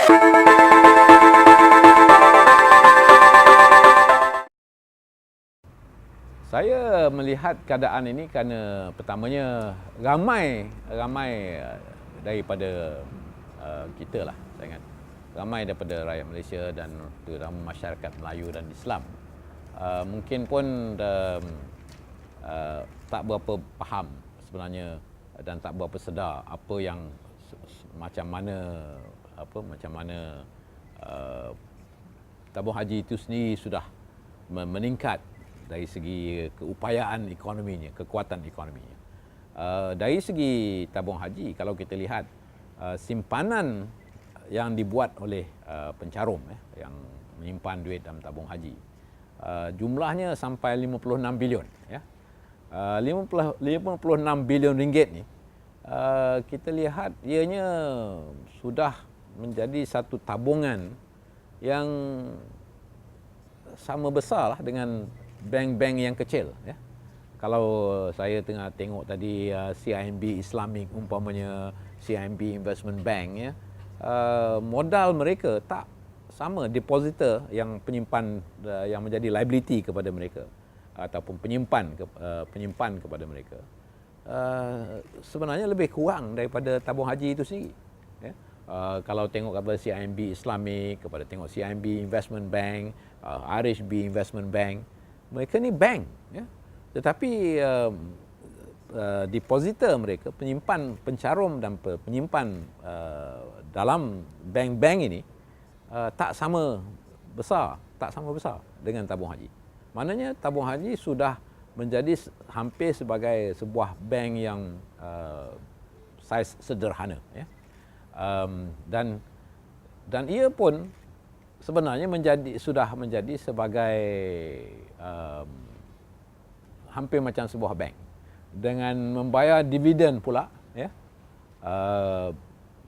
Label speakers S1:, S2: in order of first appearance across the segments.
S1: Saya melihat keadaan ini kerana pertamanya ramai daripada kita lah, saya ingat ramai daripada rakyat Malaysia dan terutama masyarakat Melayu dan Islam mungkin pun tak berapa faham sebenarnya dan tak berapa sedar apa yang macam mana tabung haji itu sendiri sudah meningkat dari segi keupayaan ekonominya, kekuatan ekonominya. Dari segi tabung haji, kalau kita lihat simpanan yang dibuat oleh pencarum yang menyimpan duit dalam tabung haji, jumlahnya sampai 56 bilion. 56 bilion ringgit ni, kita lihat ianya sudah menjadi satu tabungan yang sama besar lah dengan bank-bank yang kecil. Kalau saya tengah tengok tadi CIMB Islamic umpamanya, CIMB Investment Bank, modal mereka tak sama depositor yang penyimpan yang menjadi liability kepada mereka ataupun penyimpan kepada mereka. Sebenarnya lebih kurang daripada tabung haji itu sendiri. Kalau tengok kepada CIMB Islamic, kepada tengok CIMB Investment Bank, RHB Investment Bank, mereka ni bank, tetapi depositor mereka, penyimpan, pencarum dan penyimpan dalam bank-bank ini tak sama besar dengan tabung haji. Maknanya tabung haji sudah menjadi hampir sebagai sebuah bank yang saiz sederhana, dan ia pun sebenarnya sudah menjadi sebagai hampir macam sebuah bank dengan membayar dividen pula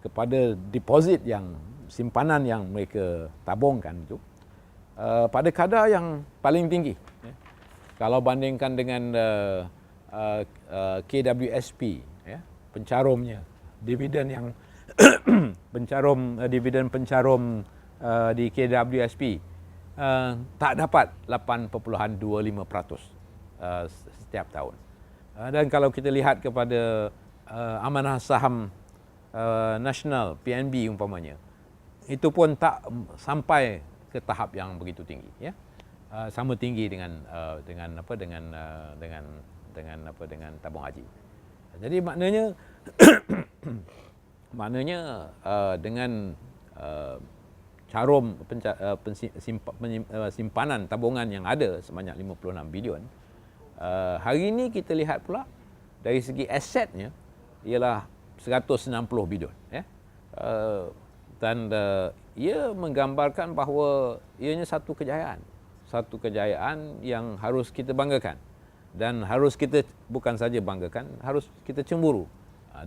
S1: kepada deposit yang simpanan yang mereka tabungkan itu pada kadar yang paling tinggi. Kalau bandingkan dengan KWSP, pencarumnya, dividen yang dividen pencarum di KWSP tak dapat 8.25% setiap tahun. Dan kalau kita lihat kepada amanah saham nasional PNB umpamanya, itu pun tak sampai ke tahap yang begitu tinggi, sama tinggi dengan tabung haji. Jadi maknanya dengan carum simpanan tabungan yang ada sebanyak 56 bilion, hari ini kita lihat pula dari segi asetnya ialah 160 bilion, dan ia menggambarkan bahawa ianya satu kejayaan yang harus kita banggakan dan harus kita bukan saja banggakan, harus kita cemburu.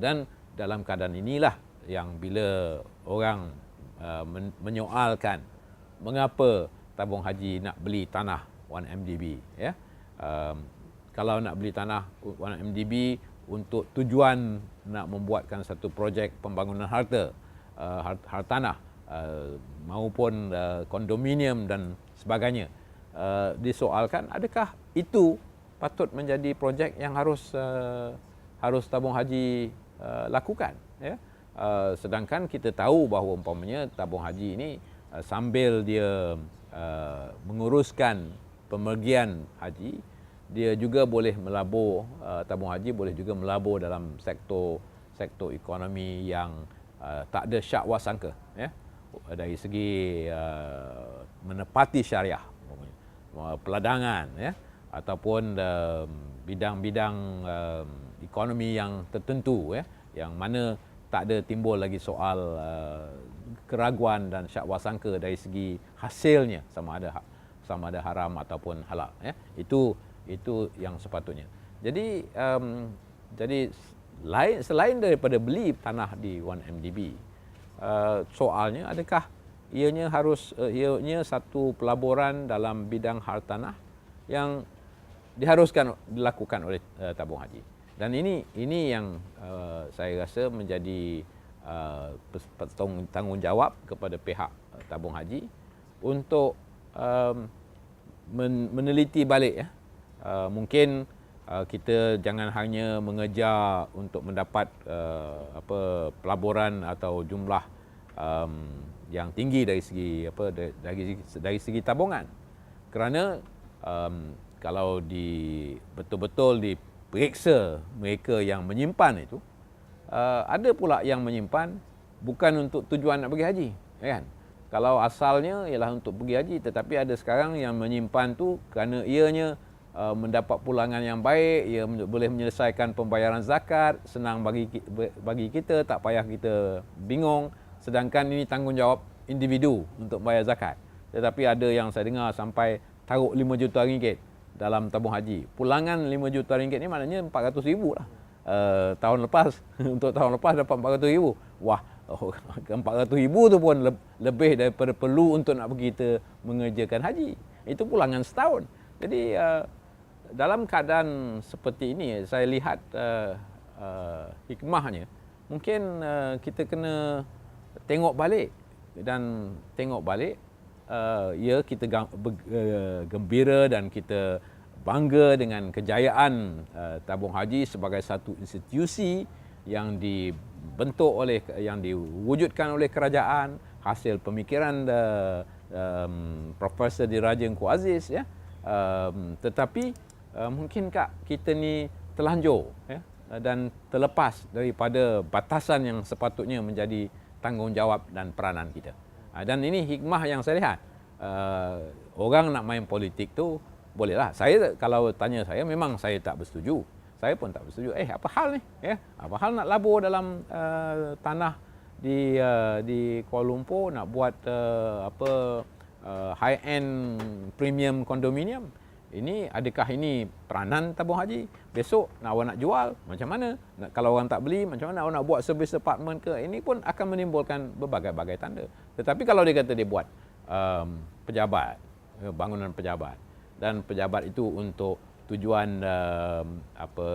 S1: Dan dalam keadaan inilah yang bila orang menyoalkan mengapa tabung haji nak beli tanah 1MDB, kalau nak beli tanah 1MDB untuk tujuan nak membuatkan satu projek pembangunan hartanah maupun kondominium dan sebagainya, disoalkan adakah itu patut menjadi projek yang harus tabung haji lakukan, sedangkan kita tahu bahawa umpamanya tabung haji ini sambil dia menguruskan pemergian haji, dia juga boleh melabur, tabung haji boleh juga melabur dalam sektor ekonomi yang tak ada syak wasangka, dari segi menepati syariah, peladangan, ataupun bidang-bidang ekonomi yang tertentu, yang mana tak ada timbul lagi soal keraguan dan syak wasangka dari segi hasilnya sama ada haram ataupun halal, itu yang sepatutnya. Jadi selain daripada beli tanah di 1MDB, soalnya adakah ianya satu pelaburan dalam bidang hartanah yang diharuskan dilakukan oleh tabung haji. Dan ini yang saya rasa menjadi tanggungjawab kepada pihak tabung haji untuk meneliti balik, ya. Mungkin kita jangan hanya mengejar untuk mendapat pelaburan atau jumlah yang tinggi dari segi dari segi tabungan, kerana kalau betul-betul diperiksa mereka yang menyimpan itu, ada pula yang menyimpan bukan untuk tujuan nak pergi haji, kan? Kalau asalnya ialah untuk pergi haji, tetapi ada sekarang yang menyimpan tu kerana ianya mendapat pulangan yang baik, ia boleh menyelesaikan pembayaran zakat, senang bagi kita, tak payah kita bingung. Sedangkan ini tanggungjawab individu untuk bayar zakat. Tetapi ada yang saya dengar sampai taruh 5 juta ringgit dalam tabung haji. Pulangan 5 juta ringgit ni maknanya 400,000 lah. Tahun lepas, untuk tahun lepas dapat 400,000. Wah, 400,000 tu pun lebih daripada perlu untuk nak pergi kita mengerjakan haji. Itu pulangan setahun. Jadi dalam keadaan seperti ini, saya lihat hikmahnya, mungkin kita kena tengok balik ya, kita gembira dan kita bangga dengan kejayaan tabung haji sebagai satu institusi yang yang diwujudkan oleh kerajaan, hasil pemikiran Profesor Diraja Engku Aziz, ya. Tetapi mungkinkah kita ni terlanjur, ya, dan terlepas daripada batasan yang sepatutnya menjadi tanggungjawab dan peranan kita. Dan ini hikmah yang saya lihat. Orang nak main politik tu bolehlah. Saya, kalau tanya saya, memang saya tak bersetuju. Saya pun tak bersetuju. Apa hal ni? Ya, apa hal nak labur dalam tanah di Kuala Lumpur, nak buat high end premium condominium? Adakah ini peranan tabung haji? Besok awak nak jual, macam mana? Kalau orang tak beli, macam mana awak nak buat service apartment ke? Ini pun akan menimbulkan berbagai-bagai tanda. Tetapi kalau dia kata dia buat pejabat, bangunan pejabat, dan pejabat itu untuk tujuan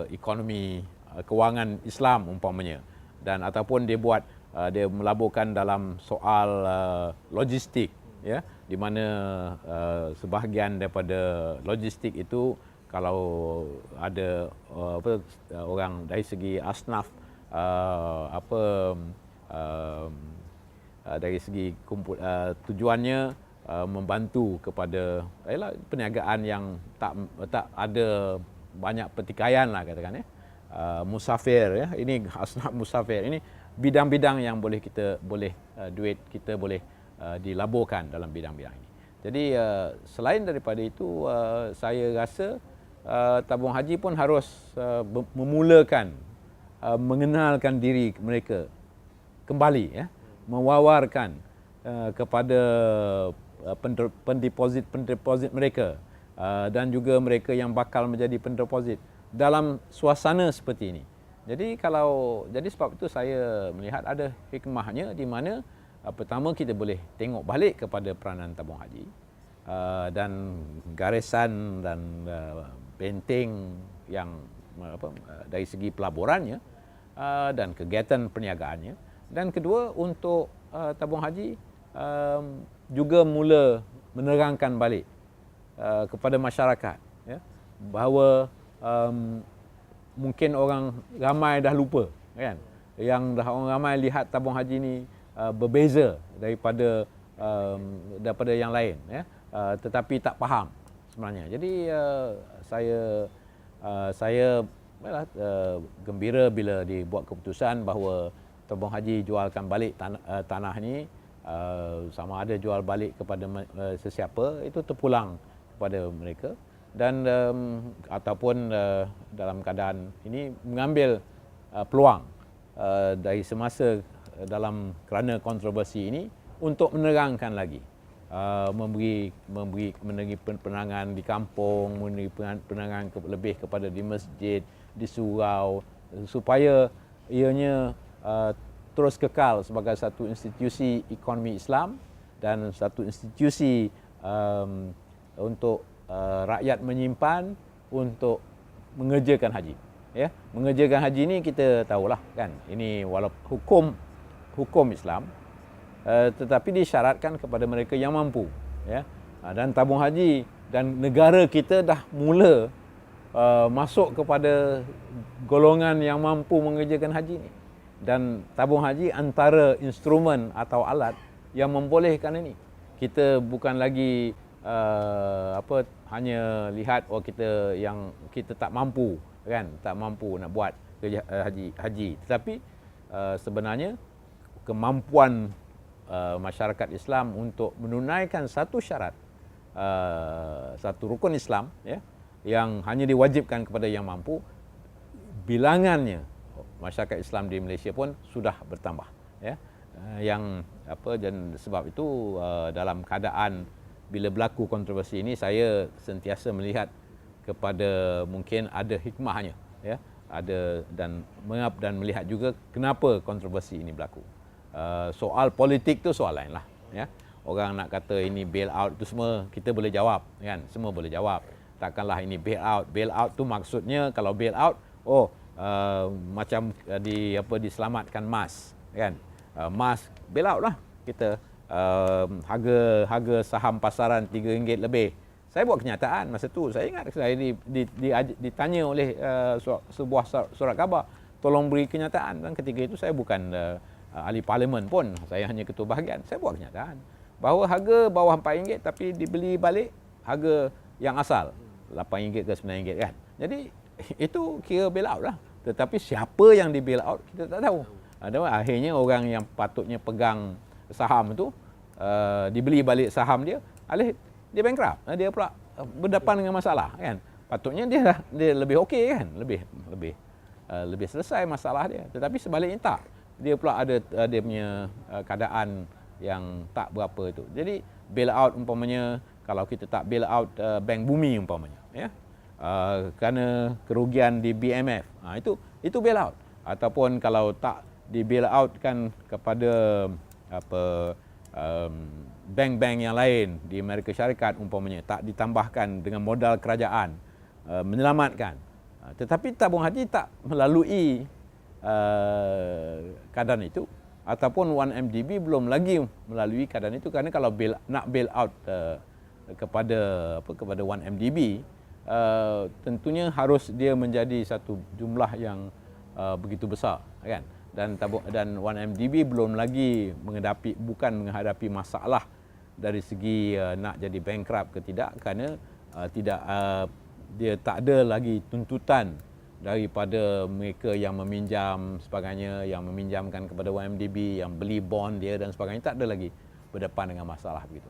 S1: ekonomi, kewangan Islam umpamanya, dan ataupun dia buat dia melaburkan dalam soal logistik, ya, di mana sebahagian daripada logistik itu, kalau ada orang dari segi asnaf, dari segi tujuannya membantu kepada perniagaan yang tak ada banyak pertikaian lah, katakan, ya. Musafir, ya, ini asnaf musafir, ini bidang-bidang yang duit kita boleh dilaburkan dalam bidang-bidang ini. Jadi selain daripada itu, saya rasa tabung haji pun harus memulakan mengenalkan diri mereka kembali, ya, mewawarkan kepada pendeposit mereka, dan juga mereka yang bakal menjadi pendeposit dalam suasana seperti ini. Jadi sebab itu saya melihat ada hikmahnya, di mana pertama kita boleh tengok balik kepada peranan tabung haji, dan garisan dan benteng yang dari segi pelaburannya, dan kegiatan perniagaannya. Dan kedua, untuk tabung haji juga mula menerangkan balik kepada masyarakat, ya, bahawa mungkin orang ramai dah lupa, kan, orang ramai lihat tabung haji ni berbeza daripada yang lain, ya, tetapi tak faham sebenarnya. Jadi saya gembira bila dibuat keputusan bahawa tabung haji jualkan balik tanah ni, sama ada jual balik kepada sesiapa, itu terpulang kepada mereka, dan ataupun dalam keadaan ini mengambil peluang dari semasa kerana kontroversi ini untuk menerangkan lagi, memberi penerangan di kampung, memberi penerangan lebih kepada di masjid, di surau, supaya ianya terus kekal sebagai satu institusi ekonomi Islam dan satu institusi untuk rakyat menyimpan untuk mengerjakan haji. Ya, mengerjakan haji ni kita tahulah, kan, ini walaupun hukum Islam, tetapi disyaratkan kepada mereka yang mampu, ya. Dan tabung haji dan negara kita dah mula masuk kepada golongan yang mampu mengerjakan haji ni. Dan tabung haji antara instrumen atau alat yang membolehkan ini. Kita bukan lagi hanya lihat kita tak mampu, kan, tak mampu nak buat kerja haji. Tetapi sebenarnya kemampuan masyarakat Islam untuk menunaikan satu syarat, satu rukun Islam, ya, yang hanya diwajibkan kepada yang mampu, bilangannya masyarakat Islam di Malaysia pun sudah bertambah, ya. Dan sebab itu dalam keadaan bila berlaku kontroversi ini, saya sentiasa melihat kepada mungkin ada hikmahnya, ya, dan melihat juga kenapa kontroversi ini berlaku. Soal politik tu soal lain lah, ya. Orang nak kata ini bail out tu semua kita boleh jawab, kan, semua boleh jawab. Takkanlah ini bail out. Bail out tu maksudnya kalau bail out, macam diselamatkan MAS, kan. MAS bail out lah kita, harga saham pasaran RM3 lebih. Saya buat kenyataan masa tu. Saya ingat saya ditanya oleh sebuah surat khabar, tolong beri kenyataan. Dan ketika itu saya bukan ahli parlimen pun, saya hanya ketua bahagian. Saya buat kenyataan bahawa harga bawah RM4 tapi dibeli balik harga yang asal RM8 ke RM9, kan. Jadi itu kira bail out lah. Tetapi siapa yang di bail out kita tak tahu. Akhirnya orang yang patutnya pegang saham tu dibeli balik saham dia, dia bankrupt. Dia pula berdepan dengan masalah, kan. Patutnya dia lebih okey, kan, lebih selesai masalah dia. Tetapi sebaliknya tak. Dia pula ada dia punya keadaan yang tak berapa itu. Jadi bail out umpamanya, kalau kita tak bail out Bank Bumi umpamanya, ya, kerana kerugian di BMF, itu bail out. Ataupun kalau tak di bail out kan kepada bank-bank yang lain di Amerika Syarikat umpamanya, tak ditambahkan dengan modal kerajaan menyelamatkan. Tetapi tabung haji tak melalui keadaan itu, ataupun 1MDB belum lagi melalui keadaan itu. Kerana kalau nak bail out kepada 1MDB, tentunya harus dia menjadi satu jumlah yang begitu besar, kan. Dan 1MDB belum lagi bukan menghadapi masalah dari segi nak jadi bankrupt ke tidak, kerana dia tak ada lagi tuntutan daripada mereka yang meminjam sebagainya, yang meminjamkan kepada 1MDB, yang beli bond dia dan sebagainya. Tak ada lagi berdepan dengan masalah begitu.